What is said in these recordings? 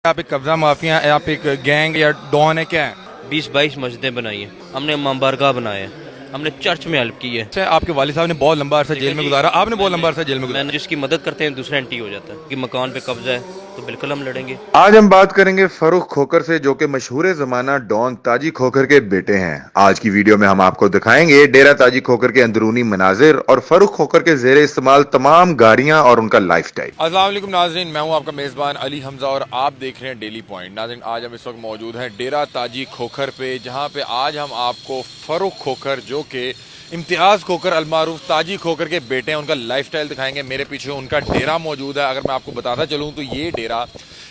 आप एक कब्जा माफिया हैं, आप एक गैंग या डॉन है, क्या है? 20-22 मस्जिदें बनाई हैं हमने, इमाम बारगाह बनाए हैं हमने, चर्च में हेल्प की है। अच्छा, आपके वालिद साहब ने बहुत लंबा अरसा जेल में गुजारा, आपने बहुत लंबा अरसा जेल में गुजारा। मैंने जिसकी मदद करते हैं दूसरा एंटी हो जाता है कि मकान पे कब्जा है तो बिल्कुल हम लड़ेंगे। आज हम बात करेंगे फरूख खोखर से, जो कि मशहूर जमाना डॉन ताजी खोखर के बेटे हैं। आज की वीडियो में हम आपको दिखाएंगे डेरा ताजी खोखर के अंदरूनी मनाजिर और फरूख खोखर के जेर इस्तेमाल तमाम गाड़ियां और उनका लाइफस्टाइल। अस्सलाम वालेकुम नाज़रीन, मैं हूं आपका मेज़बान अली हमजा और आप देख रहे हैं डेली पॉइंट। नाज़रीन, आज हम इस वक्त मौजूद हैं डेरा ताजी खोखर पे, जहां पे आज हम आपको फरूख खोखर जो कि इम्तियाज़ खोखर अलमारूफ ताजी खोखर के बेटे हैं, उनका लाइफस्टाइल दिखाएंगे। मेरे पीछे उनका डेरा मौजूद है। अगर मैं आपको बताता चलूँ तो ये डेरा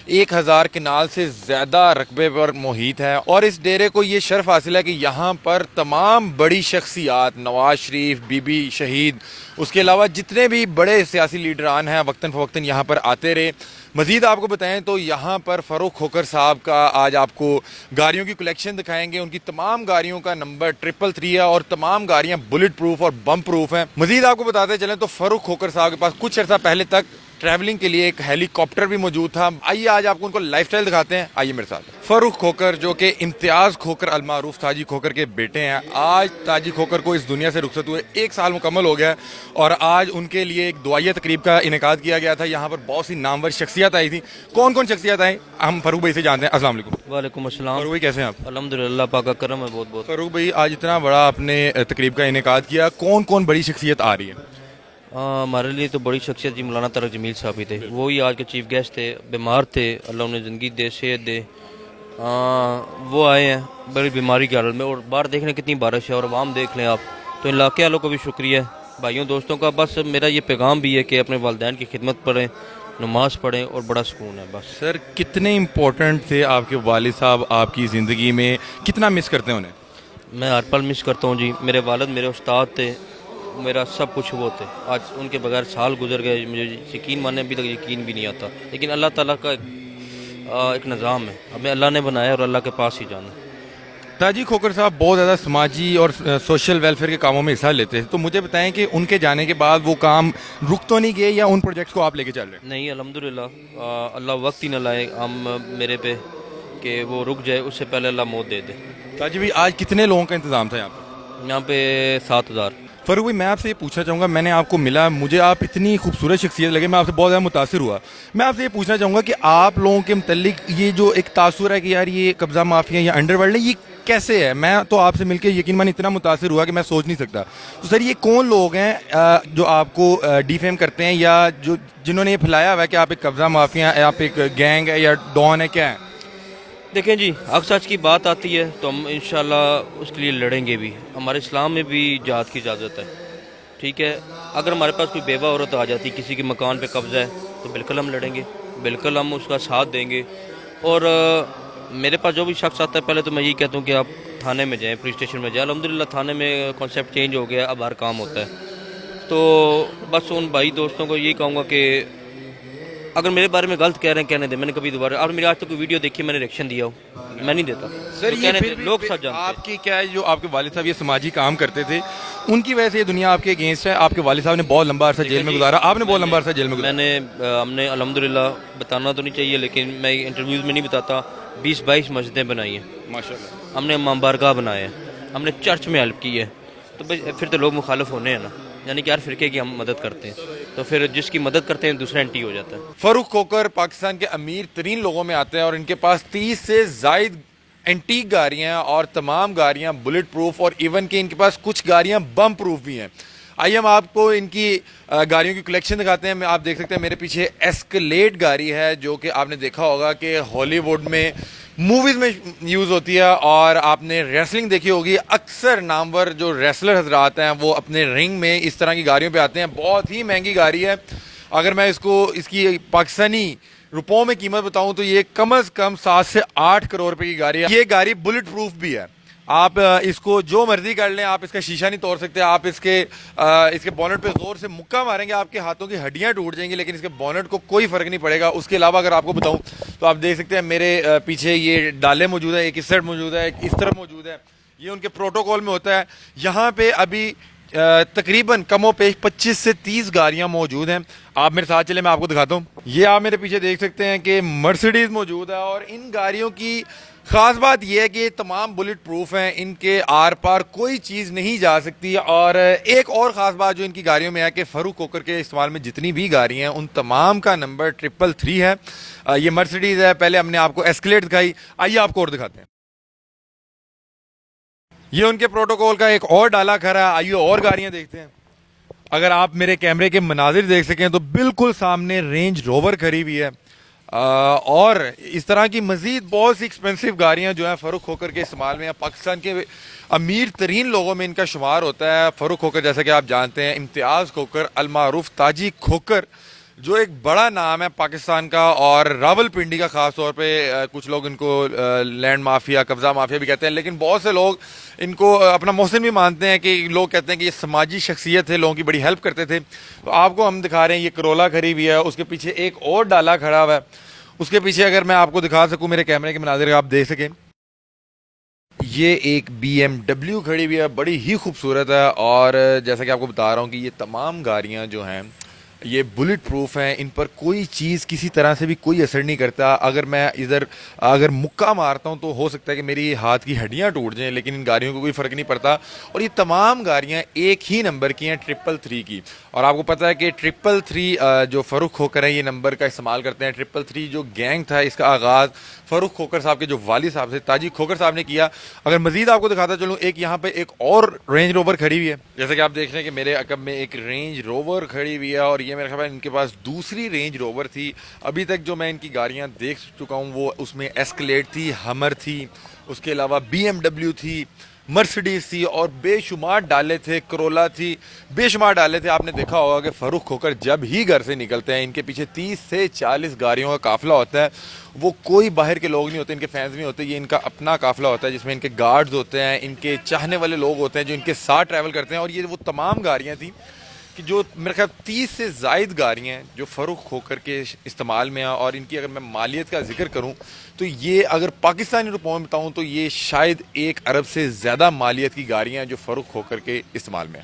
1000 कनाल से ज़्यादा रकबे पर मुहित है और इस डेरे को ये शर्फ हासिल है कि यहाँ पर तमाम बड़ी शख्सियात, नवाज शरीफ, बीबी शहीद, उसके अलावा जितने भी बड़े सियासी लीडरान हैं वक्तन फ़वक्तन यहाँ पर आते रहे। मज़ीद आपको बताएं तो यहाँ पर फ़रूख खोखर साहब का आज आपको गाड़ियों की कलेक्शन दिखाएंगे। उनकी तमाम गाड़ियों का नंबर 333 है और तमाम गाड़ियाँ बुलेट प्रूफ और बम प्रूफ हैं। मज़ीद आपको बताते चलें तो फ़रूख खोखर साहब के पास कुछ अर्सा पहले तक ट्रैवलिंग के लिए एक हेलीकॉप्टर भी मौजूद था। आइए आज आपको उनको लाइफस्टाइल दिखाते हैं, आइए मेरे साथ। फरूख खोखर जो कि इम्तियाज़ खोखर अलमारूफ ताजी खोखर के बेटे हैं, आज ताजी खोखर को इस दुनिया से रुखसत हुए 1 साल मुकम्मल हो गया और आज उनके लिए एक दुआया तकरीब का इनेकाद किया गया था। यहाँ पर बहुत सी नामवर शख्सियत आई थी। कौन कौन शख्सियत आई हम फरूख भाई से जानते हैं। अस्सलाम वालेकुम। वालेकुम अस्सलाम। फरूख भाई कैसे हैं आप? अल्हम्दुलिल्लाह, पाक का करम है बहुत बहुत। फरूख भाई, आज इतना बड़ा आपने तकरीब का इनेकाद किया, कौन कौन बड़ी शख्सियत आ रही है? हमारे लिए तो बड़ी शख्सियत जी मौलाना तारक जमील साहब ही थे, वो ही आज के चीफ गेस्ट थे। बीमार थे, अल्लाह उन्हें ज़िंदगी दे, सेहत दे। वो आए हैं बड़ी बीमारी के हालत में और बाहर देख लें कितनी बारिश है और आवाम देख लें आप, तो इलाके वालों को भी शुक्रिया भाइयों दोस्तों का। बस मेरा ये पैगाम भी है कि अपने वालिदैन की खिदमत पढ़ें, नमाज पढ़ें और बड़ा सुकून है बस। सर, कितने इम्पोर्टेंट थे आपके वालिद साहब आपकी ज़िंदगी में, कितना मिस करते हैं उन्हें? मैं हर पल मिस करता हूँ जी। मेरे वालिद मेरे उस्ताद थे, मेरा सब कुछ वो थे। आज उनके बगैर साल गुजर गए, मुझे यकीन मानने अभी तक यकीन भी नहीं आता, लेकिन अल्लाह ताला का एक निज़ाम है, हमें अल्लाह ने बनाया और अल्लाह के पास ही जाना। ताजी खोखर साहब बहुत ज़्यादा समाजी और सोशल वेलफेयर के कामों में हिस्सा लेते हैं, तो मुझे बताएं कि उनके जाने के बाद वो काम रुक तो नहीं गए या उन प्रोजेक्ट्स को आप लेके चल रहे हैं? नहीं, अल्हम्दुलिल्लाह, अल्लाह वक्त ही न लाए हम मेरे पे कि वो रुक जाए, उससे पहले अल्लाह मौत दे दे। ताजी भाई, आज कितने लोगों का इंतजाम था यहाँ पर? यहाँ पे 7000। फरूख भाई, मैं आपसे ये पूछना चाहूँगा, मैंने आपको मिला, मुझे आप इतनी खूबसूरत शख्सियत लगे, मैं आपसे बहुत ज़्यादा मुतासिर हुआ। मैं आपसे ये पूछना चाहूँगा कि आप लोगों के मतलब ये जो एक तासुर है कि यार ये कब्ज़ा माफिया या अंडरवर्ल्ड है, ये कैसे है? मैं तो आपसे मिलकर यकीन मानी इतना मुतासिर हुआ कि मैं सोच नहीं सकता। तो सर, ये कौन लोग हैं जो आपको डिफेम करते हैं या जो जिन्होंने ये फैलाया हुआ है कि आप एक कब्ज़ा माफिया है, आप एक गैंग है या डॉन है, क्या है? देखें जी, अगर सच की बात आती है तो हम इंशाल्लाह उसके लिए लड़ेंगे भी। हमारे इस्लाम में भी जिहाद की इजाज़त है, ठीक है। अगर हमारे पास कोई बेवा औरत आ जाती, किसी के मकान पे कब्ज़ा है, तो बिल्कुल हम लड़ेंगे, बिल्कुल हम उसका साथ देंगे। और मेरे पास जो भी शख्स आता है, पहले तो मैं यही कहता हूँ कि आप थाने में जाएँ, पुलिस स्टेशन में जाएँ। अल्हम्दुलिल्लाह थाने में कॉन्सेप्ट चेंज हो गया, अब हर काम होता है। तो बस उन भाई दोस्तों को यही कहूँगा कि अगर मेरे बारे में गलत कह रहे हैं कहने दे, मैंने कभी दोबारा, और मेरी आज तक कोई वीडियो देखी मैंने रिएक्शन दिया हो, मैं नहीं देता सर। तो ये कहने फिर दे, लोग सब जानते हैं। आपकी क्या है, जो आपके वालिद साहब ये समाजी काम करते थे, उनकी वजह से ये दुनिया आपके अगेंस्ट है। आपके वालिद साहब ने बहुत लंबा अरसा जेल में गुजारा, आपने बहुत लंबा अरसा जेल में गुजारा। हमने अल्हम्दुलिल्लाह, बताना तो नहीं चाहिए लेकिन मैं इंटरव्यूज़ में नहीं बताता, 20-22 मस्जिदें बनाई हैं माशाल्लाह। हमने, इमाम बारगाह बनाए हैं हमने, चर्च में हेल्प की है। तो भाई फिर तो लोग मुखालिफ होने हैं ना, यानी कि हर फिरके की हम मदद करते हैं, तो फिर जिसकी मदद करते हैं दूसरा एंटी हो जाता है। फरूख खोखर पाकिस्तान के अमीर तरीन लोगों में आते हैं और इनके पास 30 से ज़ायद एंटीक गाड़ियाँ और तमाम गाड़ियाँ बुलेट प्रूफ और इवन कि इनके पास कुछ गाड़ियाँ बम प्रूफ भी हैं। आइए हम आपको इनकी गाड़ियों की कलेक्शन दिखाते हैं। आप देख सकते हैं मेरे पीछे एस्केलेड गाड़ी है, जो कि आपने देखा होगा कि हॉलीवुड में मूवीज़ में यूज़ होती है और आपने रेसलिंग देखी होगी। अक्सर नामवर जो रेसलर हजरात हैं वो अपने रिंग में इस तरह की गाड़ियों पे आते हैं। बहुत ही महंगी गाड़ी है। अगर मैं इसकी पाकिस्तानी रुपयों में कीमत बताऊं तो ये कम से कम 7 से 8 करोड़ रुपए की गाड़ी है। ये गाड़ी बुलेट प्रूफ भी है, आप इसको जो मर्जी कर लें, आप इसका शीशा नहीं तोड़ सकते। आप इसके बोनेट पे जोर से मुक्का मारेंगे, आपके हाथों की हड्डियां टूट जाएंगी, लेकिन इसके बोनेट को कोई फर्क नहीं पड़ेगा। उसके अलावा अगर आपको बताऊं तो आप देख सकते हैं मेरे पीछे ये डाले मौजूद है, एक इस साइड मौजूद है, एक इस तरफ मौजूद है। ये उनके प्रोटोकॉल में होता है। यहाँ पे अभी तकरीबन कमो पेश 25 से 30 गाड़ियां मौजूद हैं। आप मेरे साथ चले, मैं आपको दिखाता हूँ। ये आप मेरे पीछे देख सकते हैं कि मर्सिडीज मौजूद है और इन गाड़ियों की खास बात यह है कि तमाम बुलेट प्रूफ हैं, इनके आर पार कोई चीज़ नहीं जा सकती। और एक और ख़ास बात जो इनकी गाड़ियों में है कि फारूक खोकर के इस्तेमाल में जितनी भी गाड़ियाँ हैं उन तमाम का नंबर 333 है। ये मर्सिडीज़ है। पहले हमने आपको एस्केलेड दिखाई, आइए आपको और दिखाते हैं। ये उनके प्रोटोकॉल का एक और डाला खड़ा है, आइए और गाड़ियाँ देखते हैं। अगर आप मेरे कैमरे के मनाजिर देख सकें तो बिल्कुल सामने रेंज रोवर खड़ी हुई है। और इस तरह की मजीद बहुत सी एक्सपेंसिव गाड़ियां जो हैं फारूक खोकर के इस्तेमाल में, पाकिस्तान के अमीर तरीन लोगों में इनका शुमार होता है। फारूक खोकर जैसा कि आप जानते हैं, इम्तियाज़ खोकर अलमारूफ ताजी खोकर, जो एक बड़ा नाम है पाकिस्तान का और रावलपिंडी का। ख़ास तौर पे कुछ लोग इनको लैंड माफिया, कब्ज़ा माफिया भी कहते हैं, लेकिन बहुत से लोग इनको अपना मोहसिन भी मानते हैं कि लोग कहते हैं कि ये समाजी शख्सियत है, लोगों की बड़ी हेल्प करते थे। तो आपको हम दिखा रहे हैं, ये करोला खड़ी हुई है, उसके पीछे एक और डाला खड़ा हुआ है। उसके पीछे अगर मैं आपको दिखा सकूं, मेरे कैमरे के मनाज़िर आप देख सकें, ये एक BMW खड़ी हुई है, बड़ी ही खूबसूरत है। और जैसा कि आपको बता रहा हूँ कि ये तमाम गाड़ियाँ जो हैं ये बुलेट प्रूफ हैं, इन पर कोई चीज़ किसी तरह से भी कोई असर नहीं करता। अगर मैं इधर अगर मुक्का मारता हूं तो हो सकता है कि मेरी हाथ की हड्डियां टूट जाएं, लेकिन इन गाड़ियों को कोई फ़र्क नहीं पड़ता। और ये तमाम गाड़ियां एक ही नंबर की हैं, 333 की। और आपको पता है कि 333 जो फारूक खोकर है ये नंबर का इस्तेमाल करते हैं। 333 जो गैंग था, इसका आगाज़ फारूक खोकर साहब के जो वालिद साहब थे, ताजी खोकर साहब ने किया। अगर मजीद आपको दिखाता चलूँ, एक यहाँ पे एक और रेंज रोवर खड़ी हुई है। जैसे कि आप देख रहे हैं कि मेरे अकब में एक रेंज रोवर खड़ी हुई है और ये मेरे ख्याल इनके पास दूसरी रेंज रोवर थी। अभी तक जो मैं इनकी गाड़ियाँ देख चुका हूँ वो उसमें एस्केलेड थी, हमर थी, उसके अलावा BMW थी, मर्सिडीज थी और बेशुमार डाले थे, करोला थी, बेशुमार डाले थे। आपने देखा होगा कि फारूक खोकर जब ही घर से निकलते हैं इनके पीछे 30 से 40 गाड़ियों का काफिला होता है। वो कोई बाहर के लोग नहीं होते, इनके फैंस नहीं होते, ये इनका अपना काफिला होता है जिसमें इनके गार्ड्स होते हैं, इनके चाहने वाले लोग होते हैं जो इनके साथ ट्रैवल करते हैं। और ये वो तमाम गाड़ियाँ थी कि जो मेरे ख्याल 30 से ज़ायद गाड़ियाँ हैं जो फ़ारूक खोकर के इस्तेमाल में हैं। और इनकी अगर मैं मालियत का जिक्र करूं तो ये अगर पाकिस्तानी रुपयों में बताऊं तो ये शायद 1 अरब से ज़्यादा मालियत की गाड़ियाँ हैं जो फ़ारूक खोकर के इस्तेमाल में हैं।